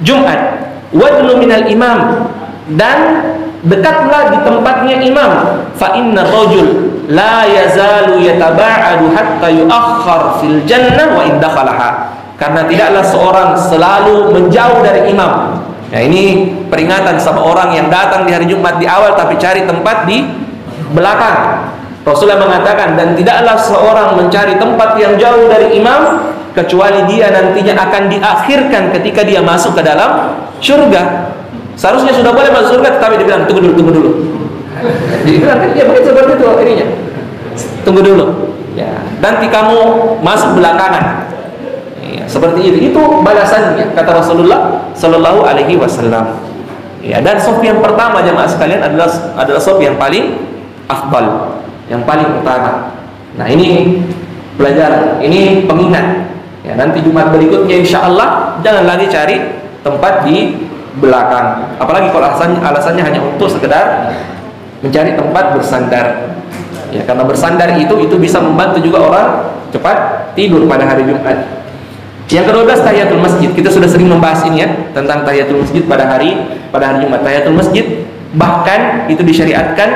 Jumat. Wadnu minal imam, dan dekatlah di tempatnya imam. Fa inna rajul la yazalu yataba'adu hatta yu'akhkhar fil jannah wa in dakhalaha. Karena tidaklah seorang selalu menjauh dari imam. Nah, ini peringatan sama orang yang datang di hari Jumat di awal tapi cari tempat di belakang. Rasulullah mengatakan, dan tidaklah seorang mencari tempat yang jauh dari imam kecuali dia nantinya akan diakhirkan ketika dia masuk ke dalam surga. Seharusnya sudah boleh masuk surga, tetapi dibilang tunggu dulu. Dibilang kan, ya begitu seperti itu akhirnya. Tunggu dulu. Ya, nanti kamu masuk belakangan. Ya, seperti itu. Itu balasannya kata Rasulullah Sallallahu Alaihi Wasallam. Ya, dan saf yang pertama jemaah sekalian adalah saf yang paling afdal, yang paling utama. Nah, ini pelajaran, ini pengingat. Ya, nanti Jumat berikutnya insya Allah jangan lagi cari tempat di belakang, apalagi kalau alasannya hanya untuk sekedar mencari tempat bersandar. Ya, karena bersandar itu bisa membantu juga orang cepat tidur pada hari Jumat. Yang ke-12 tahiyatul masjid. Kita sudah sering membahas ini ya, tentang tahiyatul masjid pada hari Jumat. Tahiyatul masjid bahkan itu disyariatkan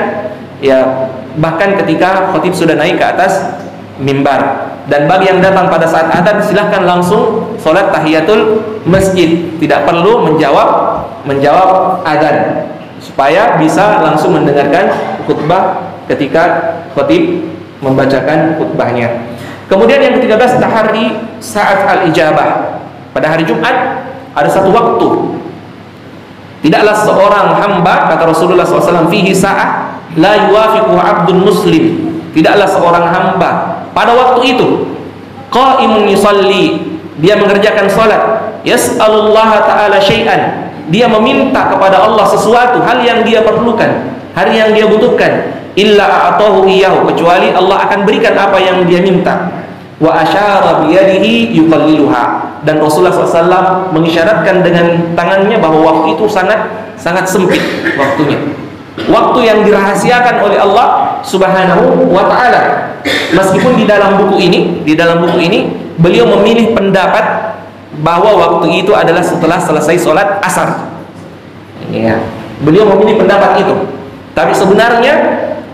ya, bahkan ketika khatib sudah naik ke atas mimbar. Dan bagi yang datang pada saat adzan silahkan langsung sholat tahiyatul masjid, tidak perlu menjawab adzan, supaya bisa langsung mendengarkan khutbah ketika khatib membacakan khutbahnya. Kemudian yang ke-13 tahari saat al-ijabah. Pada hari Jumat ada satu waktu, tidaklah seorang hamba, kata Rasulullah SAW, fihi sa'ah la yuwafiqu abdun muslim. Tidaklah seorang hamba pada waktu itu qaimun yusalli, dia mengerjakan salat, yas'alullaha ta'ala syai'an, dia meminta kepada Allah sesuatu, hal yang dia perlukan, hal yang dia butuhkan, illa a'atahu iyyahu, kecuali Allah akan berikan apa yang dia minta. Wa asyara biyadihi yuqalliluha, dan Rasulullah SAW mengisyaratkan dengan tangannya bahwa waktu itu sangat sempit waktunya, waktu yang dirahasiakan oleh Allah Subhanahu wa ta'ala. Meskipun di dalam buku ini beliau memilih pendapat bahwa waktu itu adalah setelah selesai sholat asar. Ya, beliau memilih pendapat itu. Tapi sebenarnya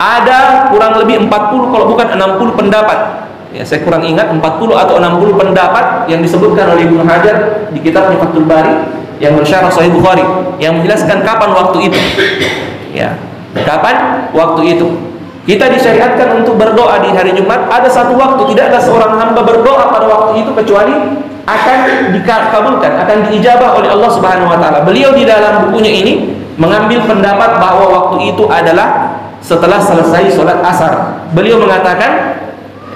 ada kurang lebih 40 kalau bukan 60 pendapat. Ya, saya kurang ingat 40 atau 60 pendapat yang disebutkan oleh Ibnu Hajar di kitabnya Fathul Bari yang bersyarah Sahih Bukhari yang menjelaskan kapan waktu itu. Ya, kapan waktu itu? Kita disyariatkan untuk berdoa di hari Jumat. Ada satu waktu tidak ada seorang hamba berdoa pada waktu itu kecuali akan dikabulkan, akan diijabah oleh Allah Subhanahu wa taala. Beliau di dalam bukunya ini mengambil pendapat bahwa waktu itu adalah setelah selesai sholat asar. Beliau mengatakan,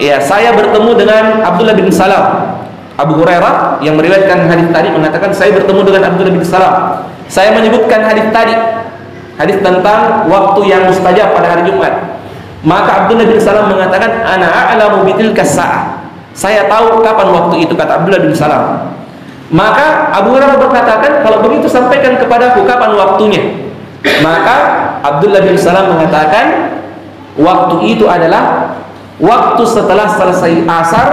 ya, saya bertemu dengan Abdullah bin Salam. Abu Hurairah yang meriwayatkan hadis tadi mengatakan, saya bertemu dengan Abdullah bin Salam. Saya menyebutkan hadis tadi, hadis tentang waktu yang mustajab pada hari Jumat. Maka Abdullah bin Salam mengatakan, ana a'lamu bitilka sa'ah. Saya tahu kapan waktu itu, kata Abdullah bin Salam. Maka Abu Hurairah berkatakan, kalau begitu sampaikan kepadaku kapan waktunya. Maka Abdullah bin Salam mengatakan, waktu itu adalah waktu setelah selesai asar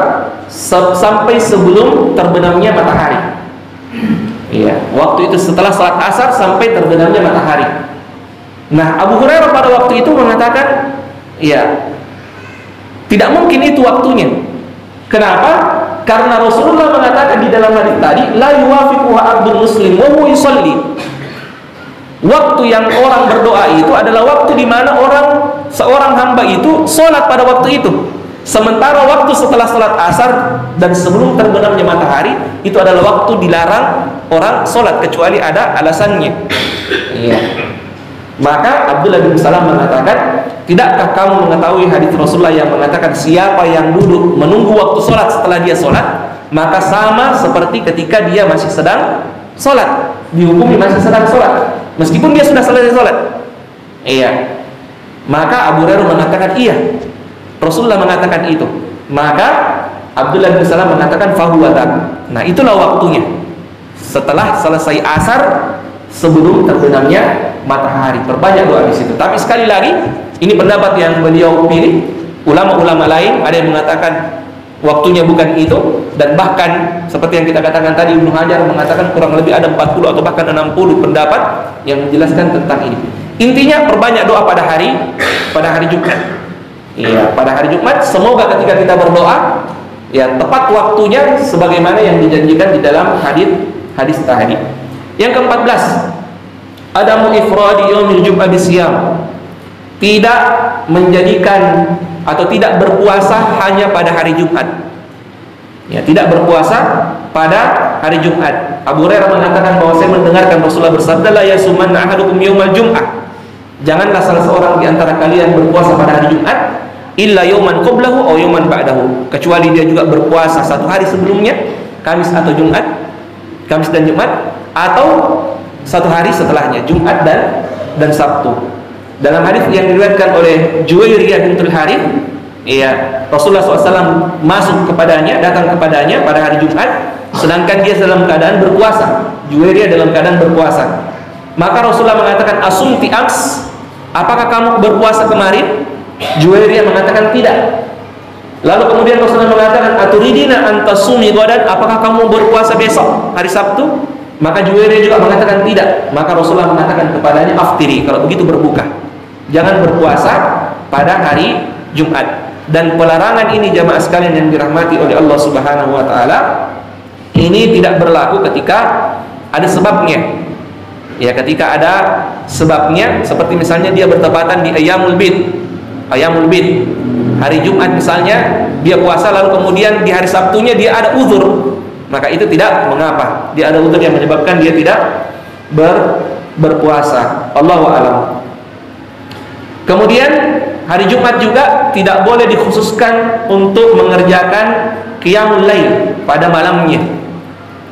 sampai sebelum terbenamnya matahari. Iya, waktu itu setelah salat asar sampai terbenamnya matahari. Nah, Abu Hurairah pada waktu itu mengatakan, ya, tidak mungkin itu waktunya. Kenapa? Karena Rasulullah mengatakan di dalam hadis tadi, la yuwafiquha abdul muslim wa huwa yusalli. Waktu yang orang berdoa itu adalah waktu di mana seorang hamba itu sholat pada waktu itu. Sementara waktu setelah sholat asar dan sebelum terbenamnya matahari itu adalah waktu dilarang orang sholat kecuali ada alasannya. Iya. Maka Abdullah bin Salam mengatakan, tidakkah kamu mengetahui hadis Rasulullah yang mengatakan siapa yang duduk menunggu waktu sholat setelah dia sholat, maka sama seperti ketika dia masih sedang sholat, dihukumi masih sedang sholat meskipun dia sudah selesai sholat. Iya. Maka Abu Hurairah mengatakan iya, Rasulullah mengatakan itu. Maka Abdullah bin Salam mengatakan fahuwatan. Nah, itulah waktunya setelah selesai asar sebelum terbenamnya matahari. Perbanyak doa di situ. Tapi sekali lagi, ini pendapat yang beliau pilih. Ulama-ulama lain ada yang mengatakan waktunya bukan itu, dan bahkan seperti yang kita katakan tadi, Ibnu Hajar mengatakan kurang lebih ada 40 atau bahkan 60 pendapat yang menjelaskan tentang ini. Intinya perbanyak doa pada hari Jumat. Iya, pada hari Jumat semoga ketika kita berdoa, ya, tepat waktunya sebagaimana yang dijanjikan di dalam hadis tadi. Yang ke-14, adamu ifradi yaumil jum'ah bisyam. Tidak menjadikan atau tidak berpuasa hanya pada hari Jumat. Ya, tidak berpuasa pada hari Jumat. Abu Hurairah mengatakan bahwa saya mendengarkan Rasulullah bersabda, la yasumanna ahadukum yaumal jum'ah. Janganlah salah seorang di antara kalian berpuasa pada hari Jumat illa yauman qablahu aw yauman ba'dahu, kecuali dia juga berpuasa satu hari sebelumnya, Kamis atau Jumat, Kamis dan Jumat, atau satu hari setelahnya, Jumat dan Sabtu. Dalam hadis yang diriwayatkan oleh Juwairiyah bintul Harith, ya, Rasulullah SAW masuk kepadanya, datang kepadanya pada hari Jumat, sedangkan dia dalam keadaan berpuasa. Juwairiyah dalam keadaan berpuasa. Maka Rasulullah mengatakan, asumti ams, apakah kamu berpuasa kemarin? Juwairiyah mengatakan tidak. Lalu kemudian Rasulullah mengatakan, aturidina antasumi ghadan, apakah kamu berpuasa besok hari Sabtu? Maka Juwairiyah juga mengatakan tidak. Maka Rasulullah mengatakan kepadanya, aftiri, kalau begitu berbuka, jangan berpuasa pada hari Jumat. Dan pelarangan ini jamaah sekalian yang dirahmati oleh Allah Subhanahu wa taala, ini tidak berlaku ketika ada sebabnya. Ya, ketika ada sebabnya, seperti misalnya dia bertepatan di Ayyamul Bid. Ayyamul Bid, hari Jumat misalnya dia puasa, lalu kemudian di hari Sabtunya dia ada uzur, maka itu tidak mengapa. Dia ada uzur yang menyebabkan dia tidak berpuasa. Allahu a'lam. Kemudian hari Jumat juga tidak boleh dikhususkan untuk mengerjakan qiyamul lail pada malamnya.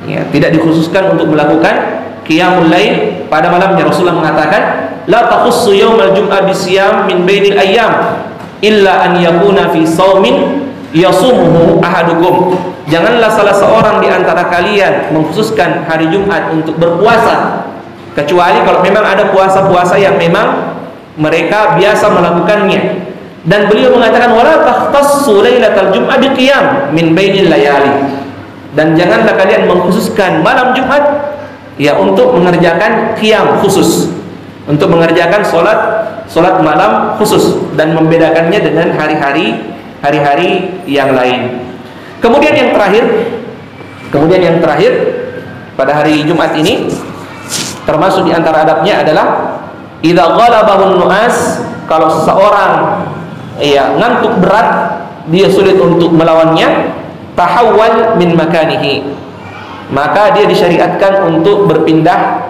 Ya, tidak dikhususkan untuk melakukan qiyamul lail pada malamnya. Rasulullah mengatakan, la takhussu yaumal jum'ah bisyam min bainil ayyam illa an yakuna fi shaumin yasumuhu ahadukum. Janganlah salah seorang di antara kalian mengkhususkan hari Jumat untuk berpuasa, kecuali kalau memang ada puasa-puasa yang memang mereka biasa melakukannya. Dan beliau mengatakan, wala takhtassu lailatal jum'ah biqiyam min bainil layali. dan janganlah kalian mengkhususkan malam Jumat ya untuk mengerjakan qiyam khusus, untuk mengerjakan solat malam khusus dan membedakannya dengan hari-hari yang lain. Kemudian yang terakhir pada hari Jumat ini termasuk di antara adabnya adalah idza ghalabahun nu'as, kalau seseorang ngantuk berat, dia sulit untuk melawannya, tahawwal min makanihi, maka dia disyariatkan untuk berpindah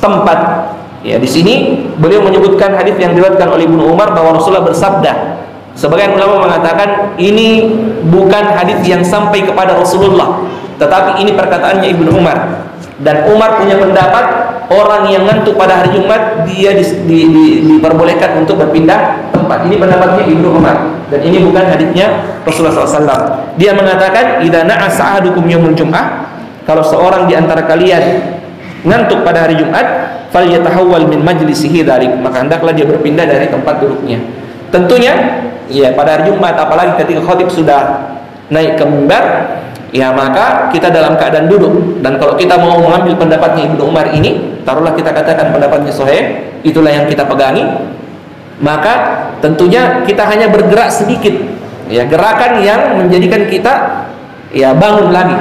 tempat. Ya, di sini beliau menyebutkan hadis yang diriwayatkan oleh Ibnu Umar bahwa Rasulullah bersabda. Sebagian ulama mengatakan ini bukan hadis yang sampai kepada Rasulullah, tetapi ini perkataannya Ibnu Umar. Dan Umar punya pendapat orang yang ngantuk pada hari Jumat dia diperbolehkan untuk berpindah tempat. Ini pendapatnya Ibnu Umar dan ini bukan hadisnya Rasulullah SAW. Dia mengatakan idza na'asa ahadukum yaumul jum'ah, kalau seorang di antara kalian ngantuk pada hari Jumat, falyatahawwal min majlisihi dzalik, maka hendaklah dia berpindah dari tempat duduknya. Tentunya ya pada hari Jumat, apalagi ketika khatib sudah naik ke mimbar, ya maka kita dalam keadaan duduk. Dan kalau kita mau mengambil pendapatnya Ibnu Umar ini, taruhlah kita katakan pendapatnya sahih, itulah yang kita pegangi, maka tentunya kita hanya bergerak sedikit, ya gerakan yang menjadikan kita ya bangun lagi,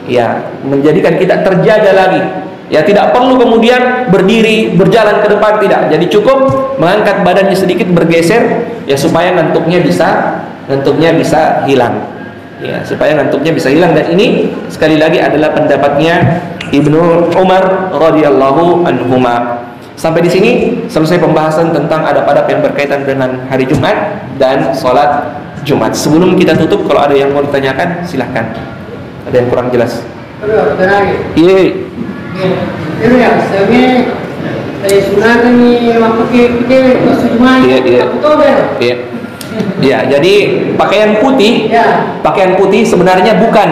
ya menjadikan kita terjaga lagi. Ya tidak perlu kemudian berdiri berjalan ke depan, tidak. Jadi cukup mengangkat badannya sedikit, bergeser ya supaya ngantuknya bisa hilang. Ya, supaya ngantuknya bisa hilang. Dan ini sekali lagi adalah pendapatnya Ibnu Umar radhiyallahu anhuma. Sampai di sini selesai pembahasan tentang adab-adab yang berkaitan dengan hari Jumat dan sholat Jumat. Sebelum kita tutup, kalau ada yang mau ditanyakan silahkan. Ada yang kurang jelas? Iya. Pero ya, sebenarnya saya sunatan ni pakai putih masuk Jumat. Iya. Ya, jadi pakaian putih sebenarnya bukan.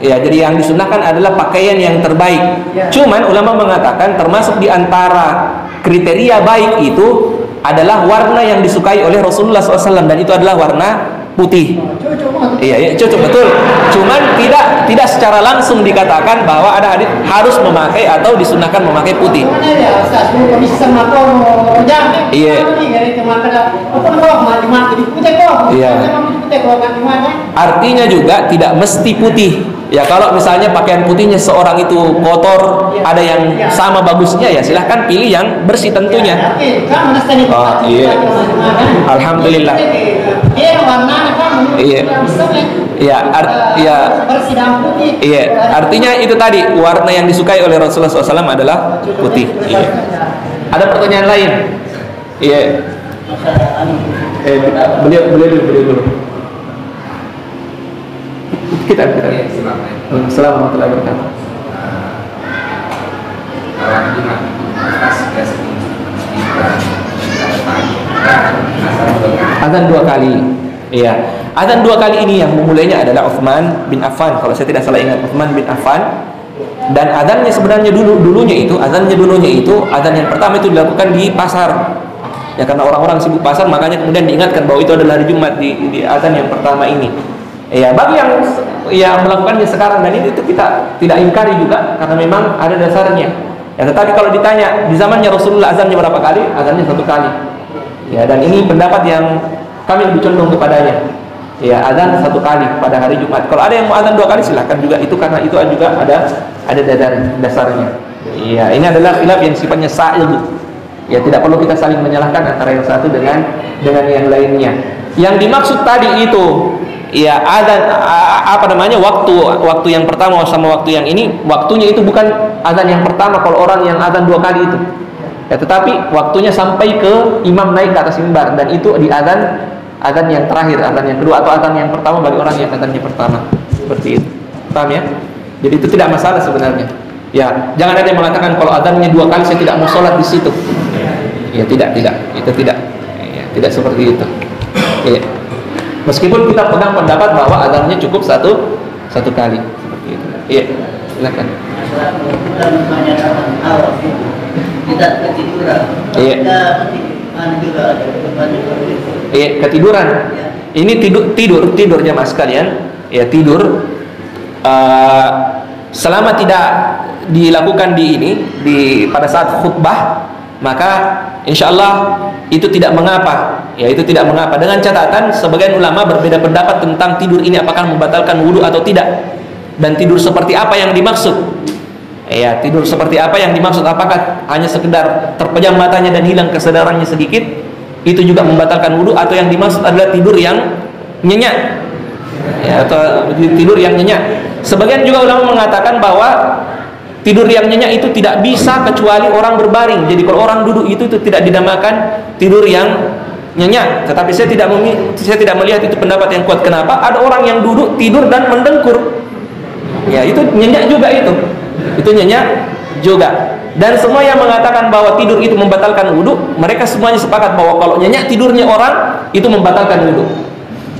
Ya, jadi yang disunahkan adalah pakaian yang terbaik. Cuman ulama mengatakan termasuk di antara kriteria baik itu adalah warna yang disukai oleh Rasulullah SAW, dan itu adalah warna putih. Iya, cocok betul. Cuman tidak secara langsung dikatakan bahwa ada hadis harus memakai atau disunahkan memakai putih. Iya. Iya. Artinya juga tidak mesti putih. Ya kalau misalnya pakaian putihnya seorang itu kotor, ada yang sama bagusnya, ya silahkan pilih yang bersih tentunya. Oh iya. Alhamdulillah. Iya. Iya. Artinya itu tadi warna yang disukai oleh Rasulullah SAW adalah putih. Iya. Ada pertanyaan lain? Iya. Beliau dulu. Kita. Assalamualaikum warahmatullahi wabarakatuh. Azan 2 kali. Iya. Azan 2 kali ini yang memulainya adalah Utsman bin Affan. Kalau saya tidak salah ingat, Utsman bin Affan. Dan azannya sebenarnya dulunya itu azan yang pertama itu dilakukan di pasar. Ya karena orang-orang sibuk pasar, makanya kemudian diingatkan bahwa itu adalah hari Jumat di azan yang pertama ini. Ya, bagi yang melakukannya sekarang dan itu kita tidak ingkari juga karena memang ada dasarnya. Ya, tetapi kalau ditanya di zamannya Rasulullah azannya berapa kali? Azannya 1 kali. Ya, dan ini pendapat yang kami lebih condong kepadanya. Ya, azan 1 kali pada hari Jumat. Kalau ada yang mau azan 2 kali silahkan juga, itu karena itu juga ada dasarnya. Ya, ini adalah khilaf yang sifatnya sa'il. Ya, tidak perlu kita saling menyalahkan antara yang satu dengan yang lainnya. Yang dimaksud tadi itu ya azan waktu yang pertama sama waktu yang ini, waktunya itu bukan azan yang pertama kalau orang yang azan 2 kali itu. Ya, tetapi waktunya sampai ke imam naik ke atas mimbar, dan itu di azan yang terakhir, azan yang kedua atau azan yang pertama bagi orang yang azannya pertama. Seperti itu. Paham ya? Jadi itu tidak masalah sebenarnya. Ya, jangan ada yang mengatakan kalau azannya 2 kali saya tidak mau sholat di situ. Ya, tidak. Itu tidak. Ya, tidak seperti itu. Ya. Meskipun kita pegang pendapat bahwa azannya cukup satu kali seperti itu. Iya, silakan. Tidak ketiduran. Iya. Iya, ketiduran. Ini tidur jamaah sekalian. Ya, tidur selama tidak dilakukan pada saat khutbah, maka insya Allah itu tidak mengapa, ya itu tidak mengapa. Dengan catatan sebagian ulama berbeda pendapat tentang tidur ini apakah membatalkan wudhu atau tidak, dan tidur seperti apa yang dimaksud. Ya, tidur seperti apa yang dimaksud, apakah hanya sekedar terpejam matanya dan hilang kesadarannya sedikit, itu juga membatalkan wudhu, atau yang dimaksud adalah tidur yang nyenyak, ya, atau tidur yang nyenyak. Sebagian juga ulama mengatakan bahwa tidur yang nyenyak itu tidak bisa kecuali orang berbaring. Jadi kalau orang duduk itu tidak dinamakan tidur yang nyenyak. Tetapi saya tidak melihat itu pendapat yang kuat. Kenapa? Ada orang yang duduk tidur dan mendengkur, ya itu nyenyak juga, itu nyenyak juga. Dan semua yang mengatakan bahwa tidur itu membatalkan wudhu, mereka semuanya sepakat bahwa kalau nyenyak tidurnya orang itu membatalkan wudhu.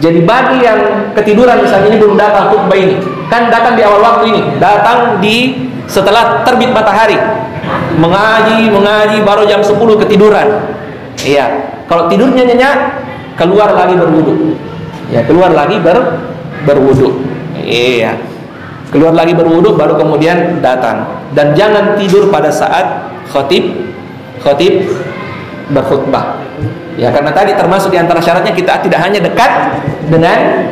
Jadi bagi yang ketiduran, misalnya ini belum datang khutbah ini, kan datang di awal waktu ini, datang setelah terbit matahari, mengaji baru jam 10 ketiduran. Iya, kalau tidurnya nyenyak, keluar lagi berwudu. Ya, keluar lagi berwudu. Iya. Keluar lagi berwudu baru kemudian datang. Dan jangan tidur pada saat khatib berkhutbah. Ya, karena tadi termasuk di antara syaratnya kita tidak hanya dekat dengan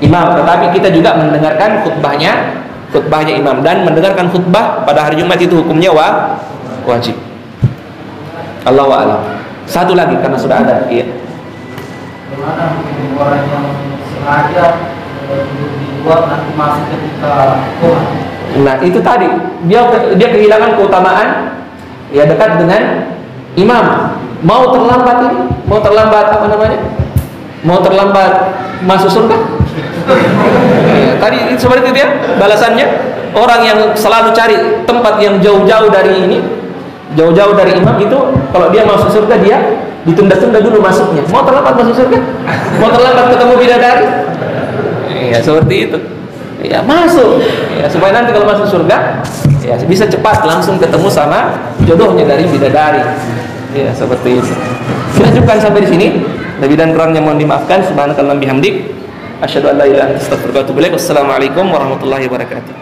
imam, tetapi kita juga mendengarkan khutbahnya imam. Dan mendengarkan khutbah pada hari Jumat itu hukumnya wajib. Allahu a'lam. Satu lagi karena sudah ada. Iya. Bagaimana orang yang sengaja duduk di luar nanti masuk ketika koma? Nah, itu tadi dia kehilangan keutamaan ya dekat dengan imam. Mau terlambat masuk surga. Ya, tadi seperti itu ya balasannya. Orang yang selalu cari tempat yang jauh-jauh dari imam itu, kalau dia masuk surga dia ditunda-tunda dulu masuknya. Mau terlambat masuk surga? Mau terlambat ketemu bidadari? Ya seperti itu. Ya masuk. Ya supaya nanti kalau masuk surga ya bisa cepat langsung ketemu sama jodohnya dari bidadari. Ya seperti itu. Kita cukupkan sampai di sini. Lebih dan kurangnya mohon dimaafkan. Subhanakallahumma bihamdik, asyhadu an la ilaha illa anta astaghfiruka wa atubu ilaik. Wassalamualaikum warahmatullahi wabarakatuh.